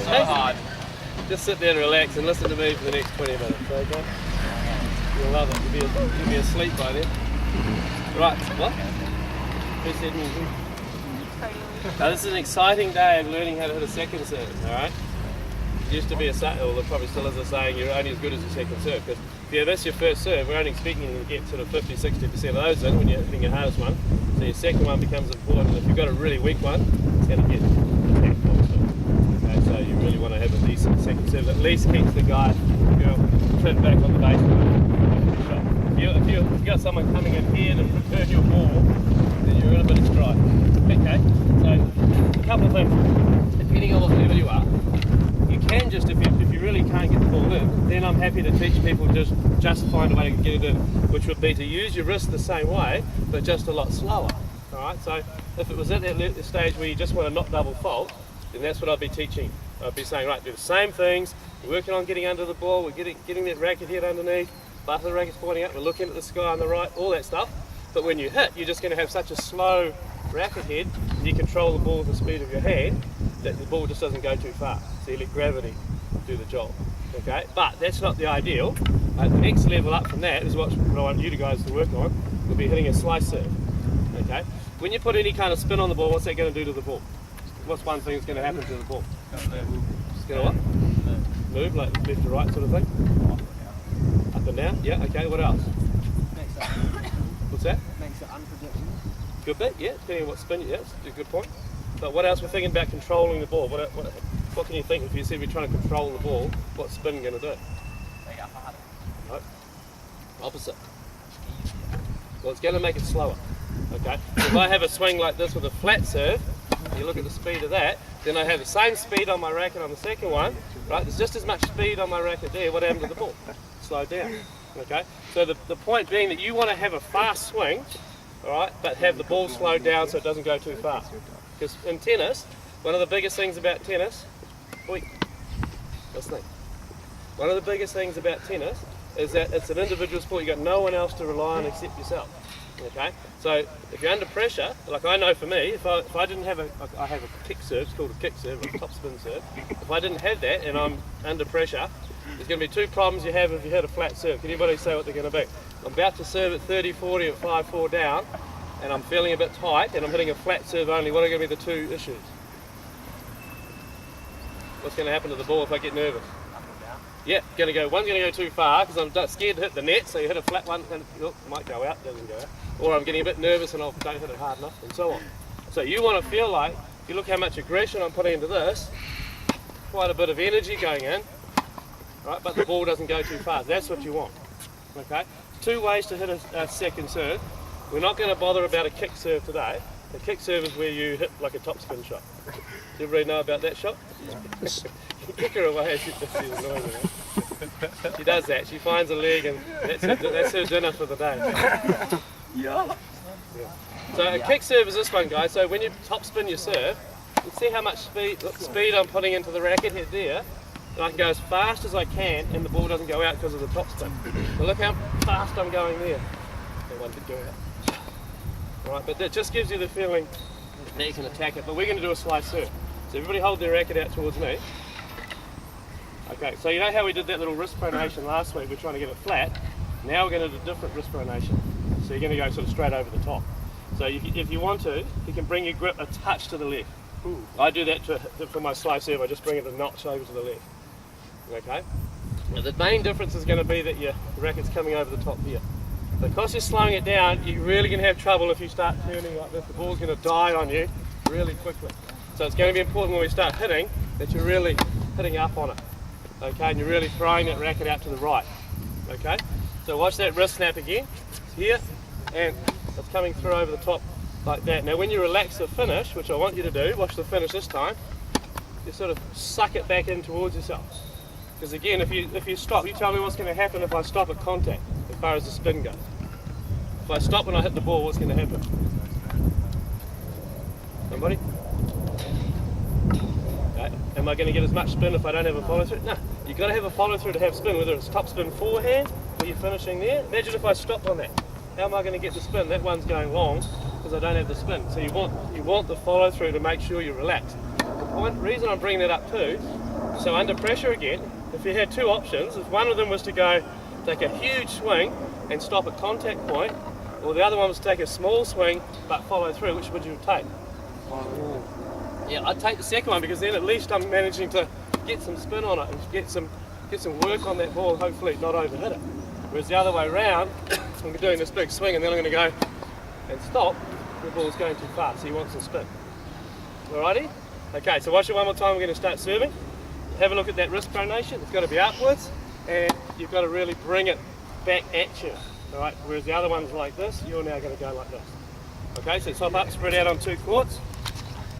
so hard. Just sit there and relax and listen to me for the next 20 minutes, okay? You'll love it. You'll be asleep by then. Right, what? Who said anything? Now this is an exciting day of learning how to hit a second serve, alright? It used to be a saying, or there probably still is a saying, you're only as good as your second serve. Because if that's your first serve, we're only expecting you to get sort of 50-60% of those in when you're hitting your hardest one. So your second one becomes important. If you've got a really weak one, it's going to get attacked also. Okay, so you really want to have a decent second serve that at least keeps the guy, girl, turned back on the baseline. If you've got someone coming in here to return your ball, then you're in a bit of strife. Okay, so a couple of things. Depending on what level you are, you can just, if you really can't get the ball in, then I'm happy to teach people just find a way to get it in, which would be to use your wrist the same way, but just a lot slower. Alright, so if it was at that stage where you just want to not double fault, then that's what I'd be teaching. I'd be saying, right, do the same things, we're working on getting under the ball, we're getting that racket head underneath, butt of the racket's pointing up, we're looking at the sky on the right, all that stuff. But when you hit, you're just going to have such a slow racket head, and you control the ball with the speed of your hand, that the ball just doesn't go too far. So you let gravity do the job. Okay, but that's not the ideal. The next level up from that is what I want you guys to work on. Will be hitting a slice serve. Okay, when you put any kind of spin on the ball, what's that going to do to the ball? What's one thing that's going to happen to the ball? It's going to what? Move, like left to right sort of thing. Up and down. Yeah. Okay. What else? What's that? Makes it unpredictable. Good bit. Yeah. Depending on what spin. Yeah, that's a good point. But what else? We're thinking about controlling the ball. What can you think if you said we're trying to control the ball? What's spin going to do? Make it harder. No. Opposite. Well, it's going to make it slower. Okay. If I have a swing like this with a flat serve, you look at the speed of that, then I have the same speed on my racket on the second one. Right. There's just as much speed on my racket there. What happened to the ball? Slowed down. Okay. So the point being that you want to have a fast swing, all right, but have the ball slowed down so it doesn't go too fast. Because in tennis, one of the biggest things about tennis, one of the biggest things about tennis is that it's an individual sport. You've got no one else to rely on except yourself. Okay, so if you're under pressure, like I know for me, if I didn't have I have a kick serve, it's called a kick serve, a top spin serve. If I didn't have that and I'm under pressure, there's going to be two problems you have if you hit a flat serve. Can anybody say what they're going to be? I'm about to serve at 30-40 at 5-4 down, and I'm feeling a bit tight, and I'm hitting a flat serve only. What are going to be the two issues? What's going to happen to the ball if I get nervous? Yeah, one's going to go too far because I'm scared to hit the net, so you hit a flat one and it might go out, doesn't go out. Or I'm getting a bit nervous and I don't hit it hard enough, and so on. So you want to feel like, if you look how much aggression I'm putting into this, quite a bit of energy going in, right? But the ball doesn't go too fast. That's what you want. Okay? Two ways to hit a second serve. We're not going to bother about a kick serve today. The kick serve is where you hit like a top spin shot. Does everybody know about that shot? You kick her away. She's annoying. She does that. She finds a leg and that's her dinner for the day. Yeah. So a kick serve is this one, guys. So when you top spin your serve, you see how much speed I'm putting into the racket head there. And I can go as fast as I can and the ball doesn't go out because of the top spin. So look how fast I'm going there. That one did go out. Right, but that just gives you the feeling that you can attack it. But we're going to do a slice serve. So everybody hold their racket out towards me. Okay, so you know how we did that little wrist pronation last week? We're trying to get it flat. Now we're going to do a different wrist pronation. So you're going to go sort of straight over the top. So if you want to, you can bring your grip a touch to the left. Ooh. I do that for my slice serve. I just bring it a notch over to the left. Okay? Now the main difference is going to be that your racket's coming over the top here. Because you're slowing it down, you're really going to have trouble if you start turning like this. The ball's going to die on you really quickly. So it's going to be important when we start hitting that you're really hitting up on it. Okay, and you're really throwing that racket out to the right. Okay, so watch that wrist snap again. It's here, and it's coming through over the top like that. Now when you relax the finish, which I want you to do, watch the finish this time, you sort of suck it back in towards yourself. Because again, if you stop, you tell me what's going to happen if I stop at contact, as far as the spin goes. If I stop when I hit the ball, what's going to happen? Somebody? Am I going to get as much spin if I don't have a follow through? No, you've got to have a follow through to have spin, whether it's top spin forehand or you're finishing there. Imagine if I stopped on that. How am I going to get the spin? That one's going long because I don't have the spin. So you want the follow through to make sure you're relaxed. The reason I'm bringing that up too So under pressure again, if you had two options, if one of them was to go take a huge swing and stop at contact point, or the other one was to take a small swing but follow through, which would you take? Yeah, I'd take the second one because then at least I'm managing to get some spin on it and get some work on that ball, hopefully not overhit it. Whereas the other way round, I'm doing this big swing and then I'm going to go and stop, the ball's going too fast, so you want some spin. Alrighty? Okay, so watch it one more time, we're going to start serving. Have a look at that wrist pronation, it's got to be upwards and you've got to really bring it back at you. Alright, whereas the other one's like this, you're now going to go like this. Okay, so top up, spread out on two courts.